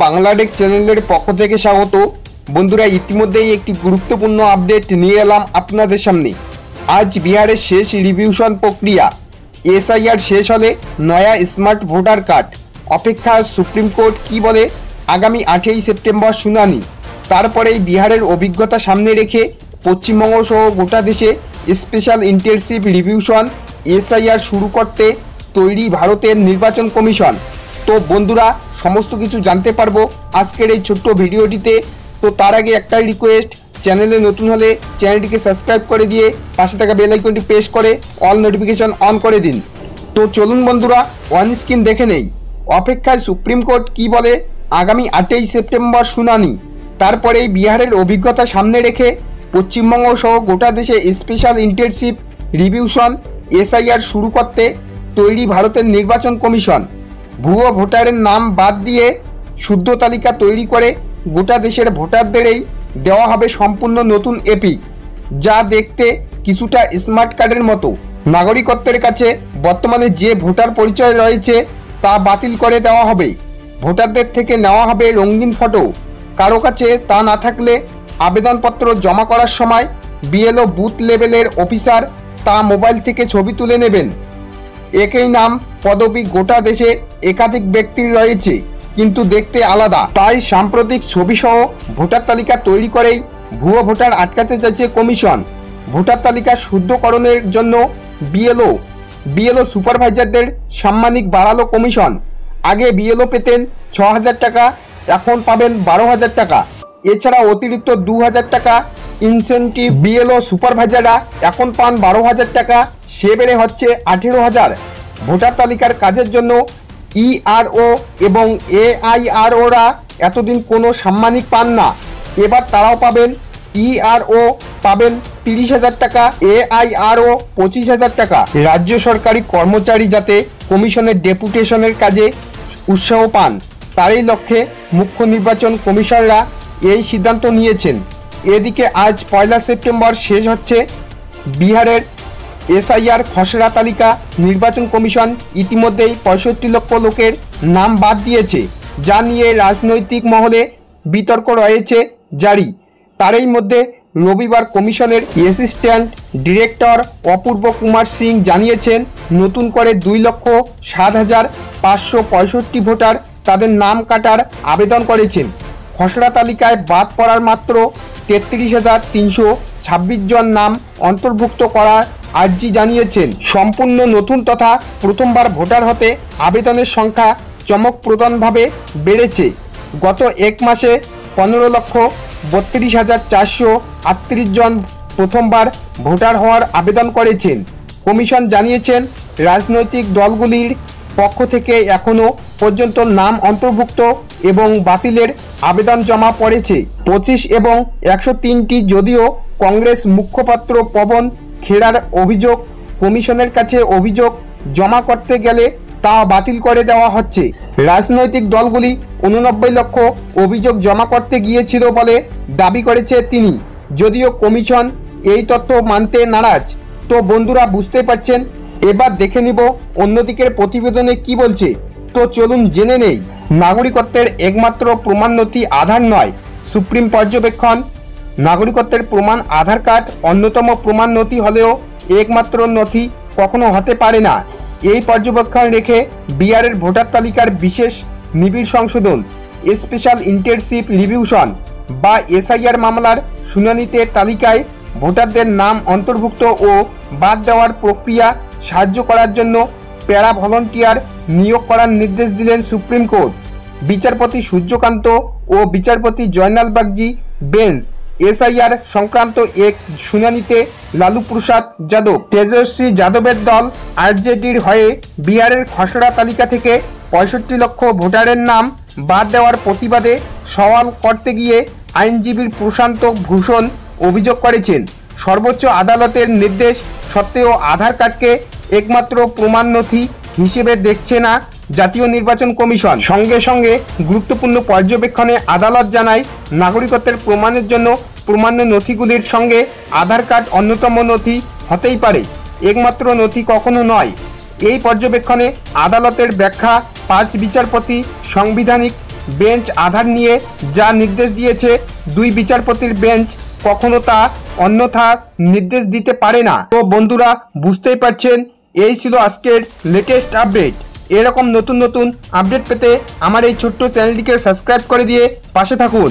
বাংলাদেশ চ্যানেলের পক্ষ থেকে স্বাগত। বন্ধুরা, ইতিমধ্যেই একটি গুরুত্বপূর্ণ আপডেট নিয়ে এলাম আপনাদের সামনে। আজ বিহারের শেষ রিভিশন প্রক্রিয়া, এসআইআর শেষ হলে নয়া স্মার্ট ভোটার কার্ড। অপেক্ষা সুপ্রিম কোর্ট কি বলে, আগামী 8ই সেপ্টেম্বর শুনানি। তারপরেই বিহারের অভিজ্ঞতা সামনে রেখে পশ্চিমবঙ্গ সহ গোটা দেশে স্পেশাল ইন্টেনসিভ রিভিশন এসআইআর শুরু করতে তৈরি ভারতের নির্বাচন কমিশন। তো বন্ধুরা, সমস্ত কিছু জানতে পারবো আজকের এই ছোট্ট ভিডিওটিতে। তো তার আগে একটাই রিকোয়েস্ট, চ্যানেলে নতুন হলে চ্যানেলটিকে সাবস্ক্রাইব করে দিয়ে পাশে থাকা বেল আইকনটি প্রেস করে অল নোটিফিকেশন অন করে দিন। তো চলুন বন্ধুরা, অন স্ক্রিন দেখে নেই। অপেক্ষায় সুপ্রিম কোর্ট কি বলে, আগামী 8ই সেপ্টেম্বর শুনানি। তারপরেই বিহারের অভিজ্ঞতা সামনে রেখে পশ্চিমবঙ্গ সহ গোটা দেশে স্পেশাল ইন্টেনসিভ রিভিশন এসআইআর শুরু করতে তৈরি ভারতের নির্বাচন কমিশন। ভুয়ো ভোটারের নাম বাদ দিয়ে শুদ্ধ তালিকা তৈরি করে গোটা দেশের ভোটারদেরই দেওয়া হবে সম্পূর্ণ নতুন এপিক, যা দেখতে কিছুটা স্মার্ট কার্ডের মতো। নাগরিকত্বের কাছে বর্তমানে যে ভোটার পরিচয় রয়েছে তা বাতিল করে দেওয়া হবে। ভোটারদের থেকে নেওয়া হবে রঙিন ফটো। কারো কাছে তা না থাকলে আবেদনপত্র জমা করার সময় বিএলও বুথ লেভেলের অফিসার তা মোবাইল থেকে ছবি তুলে নেবেন। একই নাম পদবি গোটা দেশে একাধিক ব্যক্তির রয়েছে, কিন্তু দেখতে আলাদা। তাই সাম্প্রতিক ছবিসহ ভোটার তালিকা তৈরি করেই ভুয়ো ভোটার আটকাতে চাইছে কমিশন। ভোটার তালিকা শুদ্ধকরণের জন্য বিএলও সুপারভাইজারদের সাম্মানিক বাড়ালো কমিশন। আগে বিএলও পেতেন 6,000 টাকা, এখন পাবেন 12,000 টাকা। এছাড়া অতিরিক্ত 2,000 টাকা ইনসেন্টিভ। বিএলও সুপারভাইজাররা এখন পান 12,000 টাকা, সে বেড়ে হচ্ছে 18,000। ভোটার তালিকার কাজের জন্য ইআরও এবং এআইআরওরা এতদিন কোনো সাম্মানিক পান না, এবার তারাও পাবেন। ইআরও পাবেন 30,000 টাকা, এআইআরও 25,000 টাকা। রাজ্য সরকারি কর্মচারী যাতে কমিশনের ডেপুটেশনের কাজে উৎসাহ পান, তারই লক্ষ্যে মুখ্য নির্বাচন কমিশনাররা এই সিদ্ধান্ত নিয়েছেন। এদিকে আজ 1 সেপ্টেম্বর শেষ হচ্ছে বিহারের এসআইআর খসড়া তালিকা। নির্বাচন কমিশন ইতিমধ্যেই 65 লক্ষ লোকের নাম বাদ দিয়েছে, যা নিয়ে রাজনৈতিক মহলে বিতর্ক রয়েছে জারি। তারই মধ্যে রবিবার কমিশনের অ্যাসিস্ট্যান্ট ডিরেক্টর অপূর্ব কুমার সিং জানিয়েছেন, নতুন করে 2,07,565 ভোটার তাদের নাম কাটার আবেদন করেছেন। খসড়া তালিকায় বাদ পড়ার মাত্র 33,326 জন নাম অন্তর্ভুক্ত করার আর্জি জানিয়েছেন। সম্পূর্ণ নতুন তথা প্রথমবার ভোটার হতে আবেদনের সংখ্যা চমকপ্রদভাবে বেড়েছে। গত এক মাসে 15,32,438 জন প্রথমবার ভোটার হওয়ার আবেদন করেছেন। কমিশন জানিয়েছেন, রাজনৈতিক দলগুলির পক্ষ থেকে এখনও পর্যন্ত নাম অন্তর্ভুক্ত এবং বাতিলের আবেদন জমা পড়েছে 25 এবং 103টি। যদিও কংগ্রেস মুখপাত্র পবন খেড়ার অভিযোগ, কমিশনের কাছে অভিযোগ জমা করতে গেলে তা বাতিল করে দেওয়া হচ্ছে। রাজনৈতিক দলগুলি 89 লক্ষ অভিযোগ জমা করতে গিয়েছিল বলে দাবি করেছে তিনি, যদিও কমিশন এই তথ্য মানতে নারাজ। তো বন্ধুরা, বুঝতে পারছেন। এবার দেখে নিব অন্যদিকের প্রতিবেদনে কি বলছে। তো চলুন জেনে নেই। নাগরিকত্বের একমাত্র প্রমাণ নথি আধার নয়, সুপ্রিম পর্যবেক্ষণ। নাগরিকত্বের প্রমাণ আধার কার্ড অন্যতম প্রমাণ নথি হলেও একমাত্র নথি কখনো হতে পারে না। এই পর্যবেক্ষণ রেখে বিহারের ভোটার তালিকার বিশেষ নিবিড় সংশোধন স্পেশাল ইন্টেনসিভ রিভিশন বা এসআইআর মামলার শুনানিতে তালিকায় ভোটারদের নাম অন্তর্ভুক্ত ও বাদ দেওয়ার প্রক্রিয়া সাহায্য করার জন্য প্যারা ভলান্টিয়ার নিয়োগ করার নির্দেশ দিলেন সুপ্রিম কোর্ট। বিচারপতি সূর্যকান্ত ও বিচারপতি জয়নাল বাগজি বেঞ্চ এসআইআর সংক্রান্ত এক শুনানিতে লালু প্রসাদ যাদব, তেজস্বী যাদবের দল আরজেডির হয়ে বিহারের খসড়া তালিকা থেকে 65 লক্ষ ভোটারের নাম বাদ দেওয়ার প্রতিবাদে সওয়াল করতে গিয়ে আইনজীবী প্রশান্ত ভূষণ অভিযোগ করেছেন, সর্বোচ্চ আদালতের নির্দেশ সত্ত্বেও আধার কার্ডকে একমাত্র প্রমাণ নথি হিসেবে দেখছে না জাতীয় নির্বাচন কমিশন। সঙ্গে সঙ্গে গুরুত্বপূর্ণ পর্যবেক্ষণে আদালত জানায়, নাগরিকত্বের প্রমাণের জন্য প্রমাণ্য নথিগুলির সঙ্গে আধার কার্ড অন্যতম নথি হতেই পারে, একমাত্র নথি কখনো নয়। এই পর্যবেক্ষণে আদালতের ব্যাখ্যা 5 বিচারপতি সাংবিধানিক বেঞ্চ আধার নিয়ে যা নির্দেশ দিয়েছে, দুই বিচারপতির বেঞ্চ কখনো তা অন্যথা নির্দেশ দিতে পারে না। তো বন্ধুরা, বুঝতেই পারছেন, এই ছিল আজকের লেটেস্ট আপডেট। এরকম নতুন নতুন আপডেট পেতে আমার এই ছোট্ট চ্যানেলটিকে সাবস্ক্রাইব করে দিয়ে পাশে থাকুন।